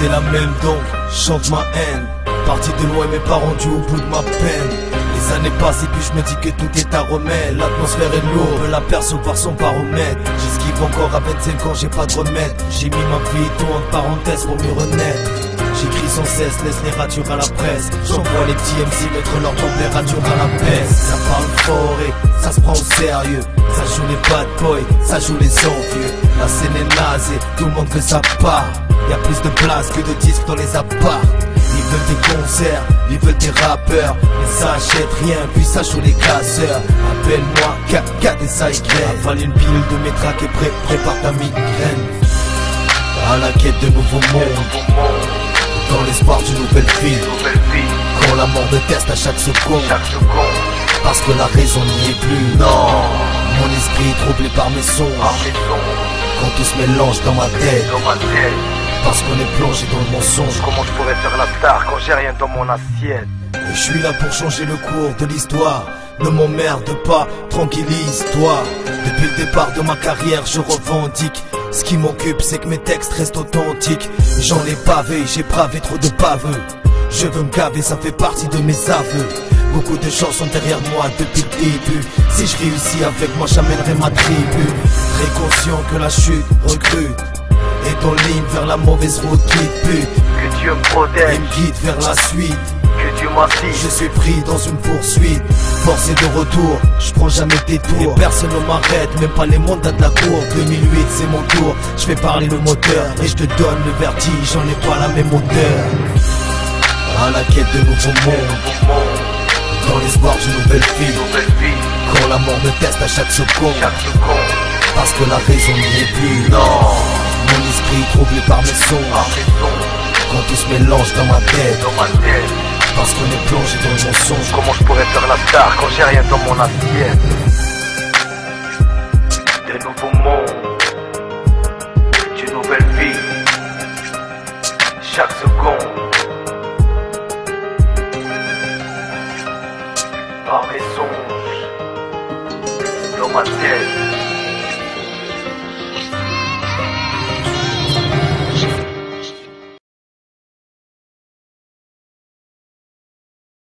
C'est la même donc, chante ma haine. Parti de loin, mes parents rendus au bout de ma peine. Les années passent et puis je me dis que tout est à remettre. L'atmosphère est lourde, on peut l'apercevoir son baromètre. J'esquive encore à 25 ans, j'ai pas de remède. J'ai mis ma vie tout entre parenthèses pour mieux renaître. J'écris sans cesse, laisse les ratures à la presse. J'envoie les petits MC mettre leur température à la baisse. Ça parle fort et ça se prend au sérieux. Ça joue les bad boys, ça joue les envieux. La scène est naze et tout le monde fait sa part. Y'a plus de place que de disques dans les apparts. Ils veulent des concerts, ils veulent des rappeurs. Mais ça achète rien, puis ça joue les casseurs. Appelle-moi KDSY. Avale une pilule de métraque et prépare ta migraine. À la quête de nouveaux mondes, dans l'espoir d'une nouvelle vie. Quand la mort me teste à chaque seconde, parce que la raison n'y est plus. Non, mon esprit est troublé par mes sons. Quand tout se mélange dans ma tête, parce qu'on est plongé dans le mensonge. Comment je pourrais faire la star quand j'ai rien dans mon assiette? Et je suis là pour changer le cours de l'histoire. Ne m'emmerde pas, tranquillise-toi. Depuis le départ de ma carrière, je revendique. Ce qui m'occupe, c'est que mes textes restent authentiques. J'en ai pavé, j'ai bravé trop de baveux. Je veux me gaver, ça fait partie de mes aveux. Beaucoup de gens sont derrière moi depuis le début. Si je réussis avec moi, j'amènerai ma tribu. Très conscient que la chute recrute est en ligne vers la mauvaise route qui pue. Que Dieu me protège et me guide vers la suite. Que Dieu m'assiste. Je suis pris dans une poursuite, forcé de retour, je prends jamais des tours. Et personne ne m'arrête, même pas les mondes de la cour. 2008 c'est mon tour, je fais parler le moteur. Et je te donne le vertige, j'en ai pas la même odeur. À la quête de nouveaux mondes, dans l'espoir d'une nouvelle vie. Quand la mort me teste à chaque seconde, parce que la raison n'y est plus. Non, mon esprit troublé par mes sons. Quand tout se mélange dans ma tête, parce qu'on est plongé dans le mensonge. Comment je pourrais faire la star quand j'ai rien dans mon assiette? Des nouveaux mondes, d'une nouvelle vie. Chaque seconde, par mes songes, dans ma tête.